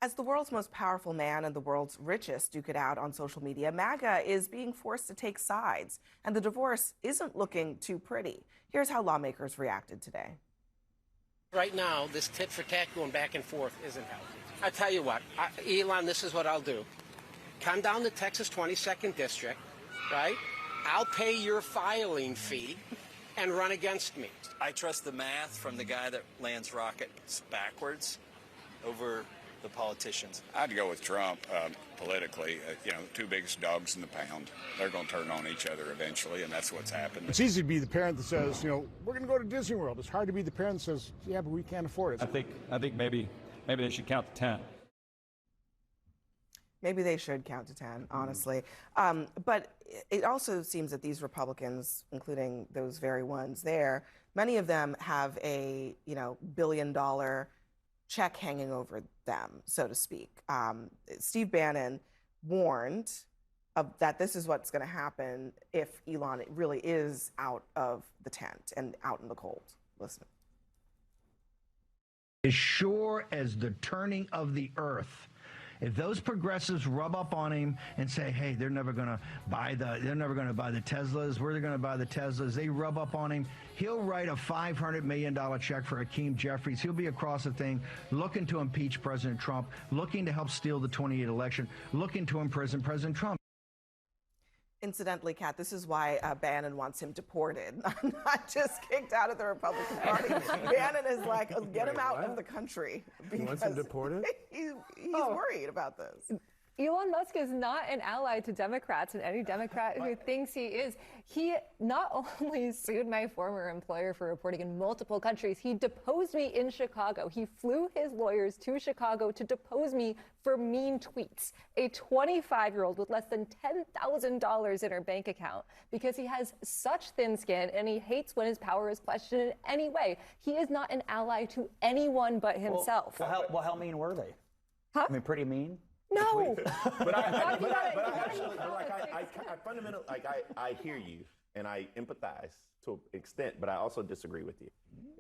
As the world's most powerful man and the world's richest duke it out on social media, MAGA is being forced to take sides, and the divorce isn't looking too pretty. Here's how lawmakers reacted today. Right now, this tit for tat going back and forth isn't healthy. I tell you what, Elon, this is what I'll do. Come down to Texas 22nd District, right? I'll pay your filing fee and run against me. I trust the math from the guy that lands rockets backwards over the politicians. I'd go with Trump politically. Two biggest dogs in the pound. They're going to turn on each other eventually, and that's what's happened. It's easy to be the parent that says, we're going to go to Disney World. It's hard to be the parent that says, yeah, but we can't afford it. I think maybe they should count to 10. Maybe they should count to 10, honestly. But it also seems that these Republicans, including those very ones there, many of them have a billion-dollar check hanging over them, so to speak. Steve Bannon warned that this is what's going to happen if Elon really is out of the tent and out in the cold. Listen. As sure as the turning of the earth, if those progressives rub up on him and say, hey, they're never going to buy the Teslas, we're going to buy the Teslas, they rub up on him, he'll write a $500 million check for Hakeem Jeffries. He'll be across the thing looking to impeach President Trump, looking to help steal the 2028 election, looking to imprison President Trump. Incidentally, Kat, this is why Bannon wants him deported, not just kicked out of the Republican Party. Bannon is like, get him out of the country. He wants him deported? He's worried about this. Elon Musk is not an ally to Democrats, and any Democrat who thinks he is. He not only sued my former employer for reporting in multiple countries, he deposed me in Chicago. He flew his lawyers to Chicago to depose me for mean tweets. A 25-year-old with less than $10,000 in her bank account because he has such thin skin and he hates when his power is questioned in any way. He is not an ally to anyone but himself. Well, how mean were they? Huh? I mean, pretty mean? No. I fundamentally, I hear you and I empathize to an extent, but I also disagree with you.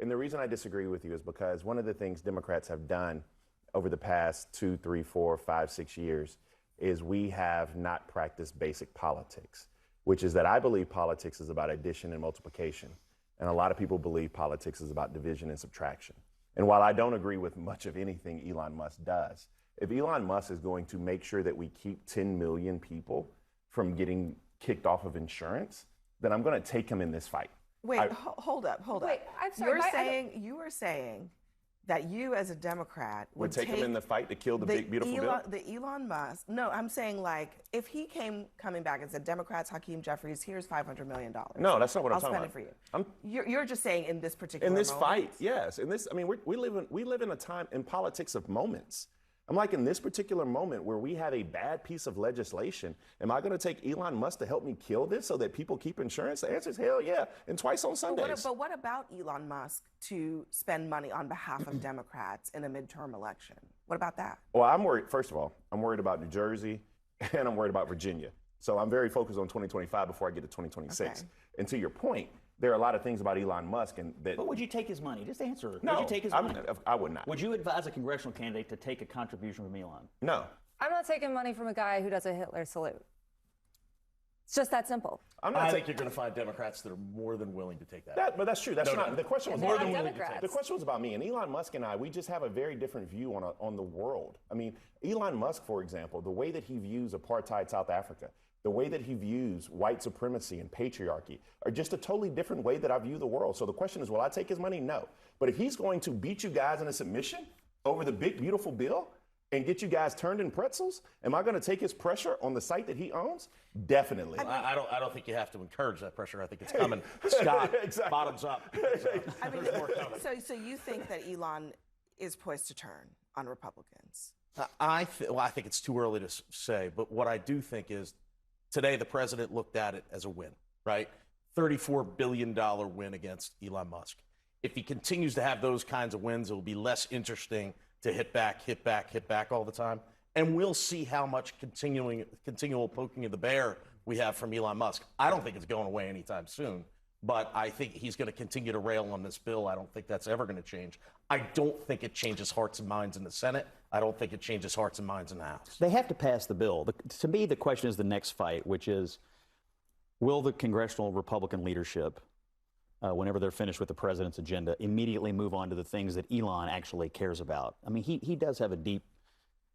And the reason I disagree with you is because one of the things Democrats have done over the past 2, 3, 4, 5, 6 years is we have not practiced basic politics, which is that I believe politics is about addition and multiplication. And a lot of people believe politics is about division and subtraction. And while I don't agree with much of anything Elon Musk does, if Elon Musk is going to make sure that we keep 10 million people from getting kicked off of insurance, then I'm going to take him in this fight. Wait, hold up. Wait, I'm sorry. You are saying that you as a Democrat would take him in the fight to kill the big, beautiful bill? The Elon Musk. No, I'm saying if he coming back and said, Democrats, Hakeem Jeffries, here's $500 million. No, that's not what I'm talking about. I'll spend it for you. You're just saying in this particular moment? In this moment? fight, yes. We live in a time in politics of moments. I'm like, in this particular moment where we have a bad piece of legislation, am I going to take Elon Musk to help me kill this so that people keep insurance? The answer is hell yeah, and twice on Sundays. But what about Elon Musk to spend money on behalf of Democrats in a midterm election? What about that? Well, I'm worried. First of all, I'm worried about New Jersey, and I'm worried about Virginia. So I'm very focused on 2025 before I get to 2026. Okay. And to your point, there are a lot of things about Elon Musk But would you take his money? Just answer. No, would you take his money? I would not. Would you advise a congressional candidate to take a contribution from Elon? No. I'm not taking money from a guy who does a Hitler salute. It's just that simple. I think you're going to find Democrats that are more than willing to take that. But that's true. That's not the question. Was more than willing to take. The question was about me, and Elon Musk and I. We just have a very different view on the world. I mean, Elon Musk, for example, the way that he views apartheid South Africa, the way that he views white supremacy and patriarchy are just a totally different way that I view the world. So the question is, will I take his money? No. But if he's going to beat you guys in a submission over the big, beautiful bill and get you guys turned in pretzels, am I going to take his pressure on the site that he owns? Definitely. I don't think you have to encourage that pressure. I think it's coming. Scott, exactly. Bottoms up. So you think that Elon is poised to turn on Republicans? I think it's too early to say, but what I do think is today the president looked at it as a win, right? $34 billion win against Elon Musk. If he continues to have those kinds of wins, it will be less interesting to hit back all the time. And we'll see how much continual poking of the bear we have from Elon Musk. I don't think it's going away anytime soon. but I think he's going to continue to rail on this bill. I don't think that's ever going to change. I don't think it changes hearts and minds in the Senate. I don't think it changes hearts and minds in the House. They have to pass the bill. To me, the question is the next fight, which is, will the congressional Republican leadership, whenever they're finished with the president's agenda, immediately move on to the things that Elon actually cares about? I mean, he does have a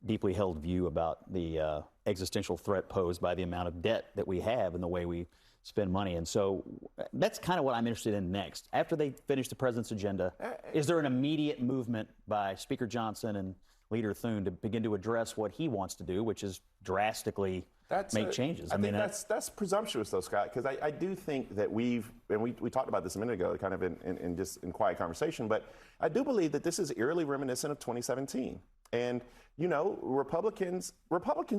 deeply held view about the existential threat posed by the amount of debt that we have and the way we spend money. And so that's kind of what I'm interested in next. After they finish the president's agenda, is there an immediate movement by Speaker Johnson and Leader Thune to begin to address what he wants to do, which is drastically make changes? I mean, that's presumptuous, though, Scott, because I do think that we talked about this a minute ago, kind of in quiet conversation, but I do believe that this is eerily reminiscent of 2017. And, you know, Republicans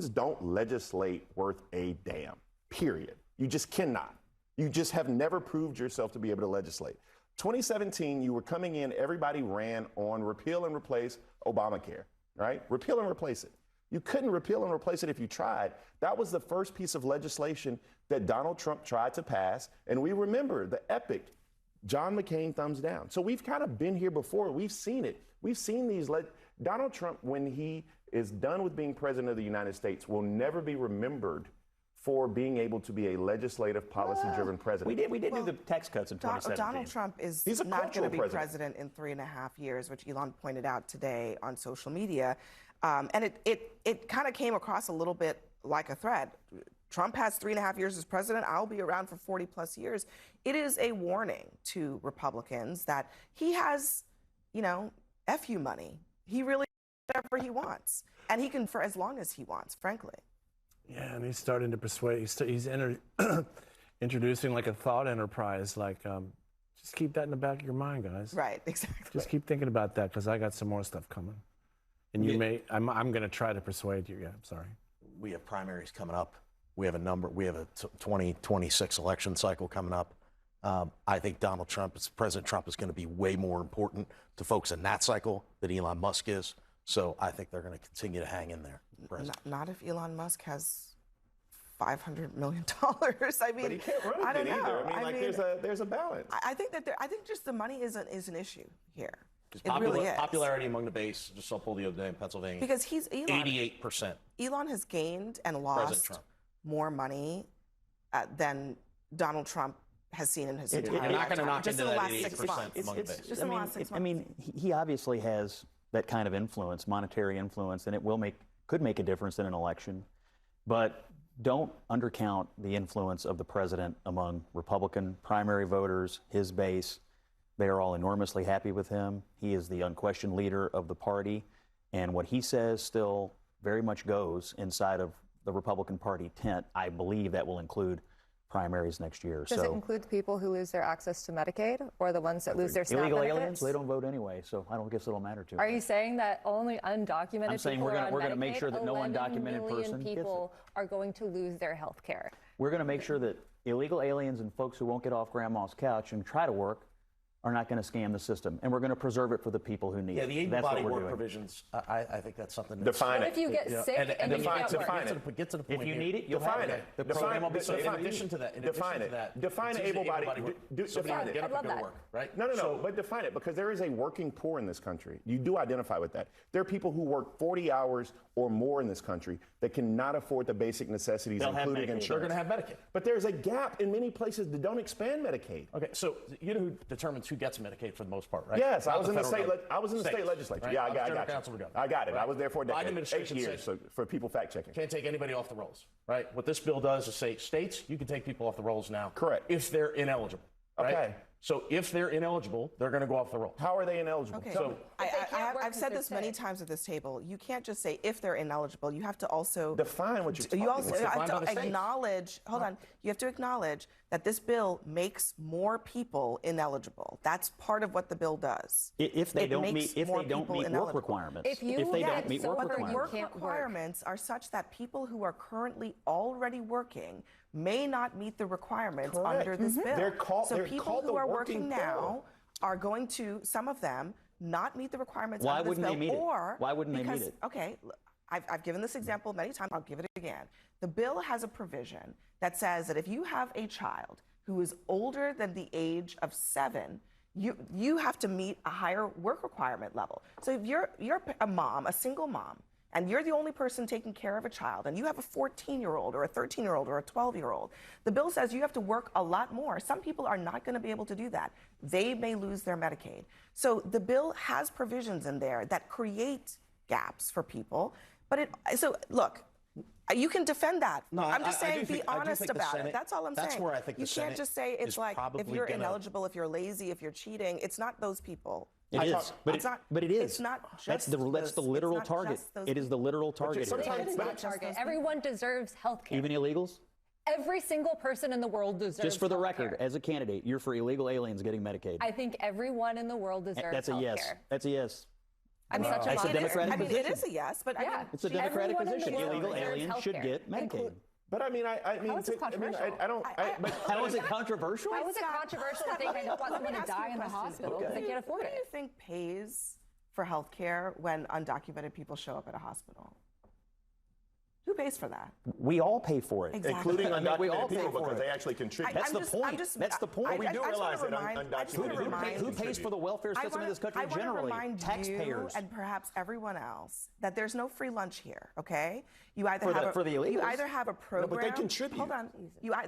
don't legislate worth a damn, period. You just cannot. You just have never proved yourself to be able to legislate. 2017, you were coming in, everybody ran on repeal and replace Obamacare, right? Repeal and replace it. You couldn't repeal and replace it if you tried. That was the first piece of legislation that Donald Trump tried to pass. And we remember the epic John McCain thumbs down. So we've kind of been here before. We've seen it. We've seen these. Donald Trump, when he is done with being president of the United States, will never be remembered for being able to be a legislative, policy-driven president. We did do the tax cuts in 2017. Donald Trump is not going to be president in 3.5 years, which Elon pointed out today on social media. And it kind of came across a little bit like a threat. Trump has 3.5 years as president. I'll be around for 40 plus years. It is a warning to Republicans that he has, you know, FU money. He really can do whatever he wants. And he can for as long as he wants, frankly. Yeah, and he's starting to persuade. He's introducing like a thought enterprise, like just keep that in the back of your mind, guys. Right, exactly. Just keep thinking about that because I got some more stuff coming. And I'm going to try to persuade you. Yeah, I'm sorry. We have primaries coming up. We have a 2026 election cycle coming up. I think President Trump is going to be way more important to folks in that cycle than Elon Musk is. So I think they're going to continue to hang in there. Not if Elon Musk has $500 million. I mean, but he can't run I don't it know. either. I mean, there's a balance. I think just the money is an issue here. Really is. Popularity among the base, just saw poll the other day in Pennsylvania. Because he's Elon. 88%. Elon has gained and lost more money than Donald Trump has seen in his entire You're not going to knock just into in the that last 6 months. among the base. Just in the last 6 months. I mean, he obviously has that kind of influence, monetary influence, and it could make a difference in an election. But don't undercount the influence of the president among Republican primary voters, his base. They are all enormously happy with him. He is the unquestioned leader of the party. And what he says still very much goes inside of the Republican Party tent. I believe that will include primaries next year. Does it include the people who lose their access to Medicaid or the ones that lose their SNAP illegal benefits? aliens? They don't vote anyway, so I don't guess it'll matter to them. Are you saying that only undocumented I'm saying people we're going to make sure that no undocumented 11 million person people are going to lose their health care? We're going to make sure that illegal aliens and folks who won't get off grandma's couch and try to work are not going to scam the system, and we're going to preserve it for the people who need it. Yeah, the able-bodied work provisions, I think that's something. Define it. What if you get sick and you get work? Get to the point. If you need it, you'll have it. it. The program will be so. In addition to that, define able-bodied. Define it. Get up and go to work, right? No, but define it, because there is a working poor in this country. You do identify with that. There are people who work 40 hours or more in this country that cannot afford the basic necessities, including insurance. They're going to have Medicaid. But there's a gap in many places that don't expand Medicaad. Okay, so you know who determines who gets Medicaid for the most part, right? Yes, I was in the state legislature. Right? Yeah, I got it. I got it. I was there for a decade, 8 years, so for people fact checking. Can't take anybody off the rolls, right? What this bill does is say, states, you can take people off the rolls now. Correct. If they're ineligible. Right? Okay. So if they're ineligible, they're going to go off the rolls. How are they ineligible? Okay. So I've said this many times at this table. You can't just say if they're ineligible. You have to also define what you're talking about. You also have to acknowledge. Hold on. You have to acknowledge that this bill makes more people ineligible. That's part of what the bill does. If they don't meet work requirements. If they don't meet work requirements. Work requirements are such that people who are currently already working may not meet the requirements under this bill. So people who are working now are going to, some of them, not meet the requirements under this bill. Why wouldn't they meet it? Why wouldn't they meet it? Okay, I've given this example many times. I'll give it again. The bill has a provision that says that if you have a child who is older than the age of 7, you have to meet a higher work requirement level. So if you're a mom, a single mom, and you're the only person taking care of a child, and you have a 14-year-old or a 13-year-old or a 12-year-old, the bill says you have to work a lot more. Some people are not going to be able to do that. They may lose their Medicaid. So the bill has provisions in there that create gaps for people. But so look, you can defend that. No, I'm just saying, be I do honest think the about Senate- it. That's all I'm saying. That's where I think you the can't Senate just say it's is like if probably you're gonna- ineligible, if you're lazy, if you're cheating. It's not those people. It is, but it is. It's not just that's the literal target. It is the literal target. It's not target. Everyone deserves health care. Even illegals? Every single person in the world deserves Just for the health record, care. as a candidate, you're for illegal aliens getting Medicaid. I think everyone in the world deserves That's a health yes. care. That's a yes. I'm such a That's a moderate. Democratic position. It is a yes, but yeah. It's a Democratic Everyone in the position. world Illegal deserves aliens health should care. get Medicaid. But I mean, How is this controversial? How is it controversial? How is it controversial to think they don't want someone to die in the hospital because they can't afford Who it? do you think pays for health care when undocumented people show up at a hospital? Who pays for that? We all pay for it. Exactly. Including I mean, we all undocumented pay people for because it. they actually contribute. That's the point. That's the point. We do realize that undocumented Who pays for the welfare system in this country generally? I want to remind Taxpayers. you and perhaps everyone else that there's no free lunch here. Okay, you either for the illegals. you either have a program. No, but they contribute. Hold on.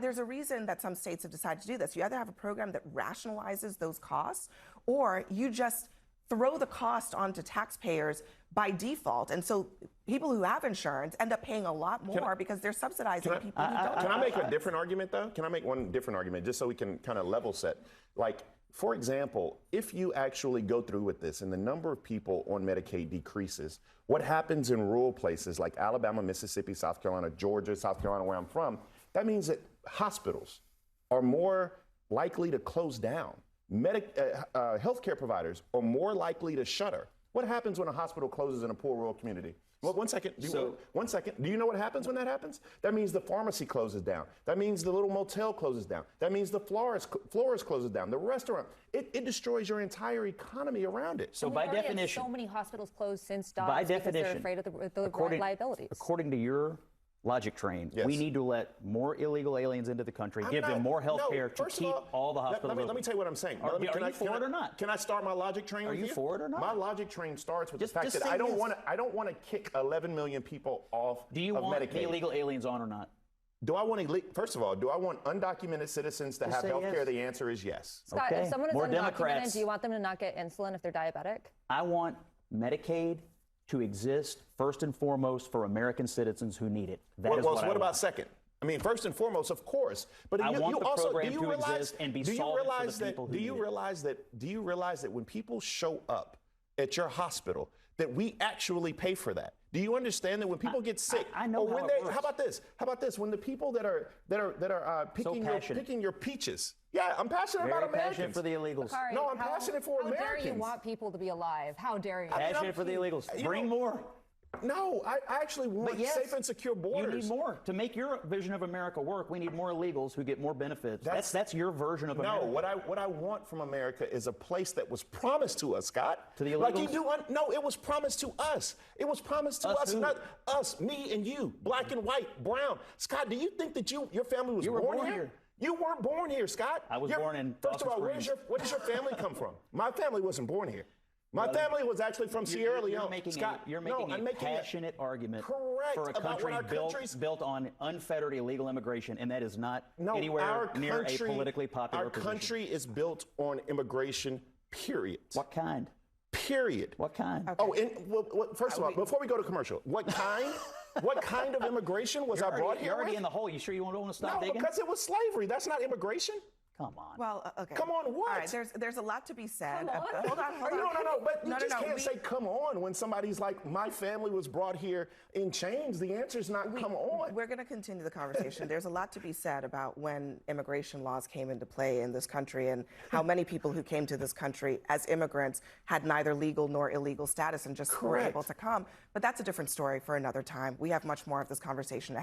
There's a reason that some states have decided to do this. You either have a program that rationalizes those costs, or you just throw the cost onto taxpayers by default. And so people who have insurance end up paying a lot more because they're subsidizing people who don't. Can I make a different argument, though? Can I make one different argument just so we can kind of level set? Like, for example, if you actually go through with this and the number of people on Medicaid decreases, what happens in rural places like Alabama, Mississippi, South Carolina, Georgia, South Carolina, where I'm from, that means that hospitals are more likely to close down. Healthcare providers are more likely to shutter. What happens when a hospital closes in a poor rural community? Well, one second. One second. Do you know what happens when that happens? That means the pharmacy closes down. That means the little motel closes down. That means the florist closes down. The restaurant. It destroys your entire economy around it. So by definition, so many hospitals closed since Dobbs by because definition, they're afraid of the liabilities. According to your logic train, we need to let more illegal aliens into the country, give them more health care to keep all the hospitals Let me tell you what I'm saying. Are you for it or not? Can I start my logic train with you? Are you for it or not? My logic train starts with the fact that I don't want to kick 11 million people off of Medicaid. Do you want the illegal aliens on or not? Do I want first of all, do I want undocumented citizens to have health care? The answer is yes. Scott, if someone is undocumented, do you want them to not get insulin if they're diabetic? I want Medicaid to exist first and foremost for American citizens who need it. What about second? I mean, first and foremost, of course. But I want the also, program to exist and be solvent for the people who need it. Do you realize that when people show up at your hospital, that we actually pay for that? Do you understand that when people get sick, I know or when how it works. How about this? When the people that are picking your peaches. Yeah, I'm passionate about Americans. Passionate for the illegals. Bakari, no, I'm passionate for Americans. How dare you want people to be alive? How dare you? Passionate for the illegals. Bring more. No, I actually want safe and secure borders. You need more. To make your vision of America work, we need more illegals who get more benefits. That's your version of America. No, what I want from America is a place that was promised to us, Scott. To the illegals? Like you do. No, it was promised to us. It was promised to us, not us, me and you, black and white, brown. Scott, do you think that your family was born here? You weren't born here, Scott. I was born in First of all, where does your family come from? My family wasn't born here. My family was actually from Sierra Leone. You're making a passionate argument for a country built on unfettered illegal immigration, and that is not anywhere near a politically popular position. Our country is built on immigration, period. What kind? Period. What kind? Okay. Oh, and first of all, before we go to commercial, what kind? What kind of immigration was I brought here? You're already in the hole. You sure you don't want to stop digging? No, because it was slavery. That's not immigration. Come on. Well, okay. Come on, what? All right, there's a lot to be said. Hold on. No, but you can't say come on when somebody's like, my family was brought here in chains. The answer's not come on. We're going to continue the conversation. There's a lot to be said about when immigration laws came into play in this country and how many people who came to this country as immigrants had neither legal nor illegal status and just were able to come. But that's a different story for another time. We have much more of this conversation ahead.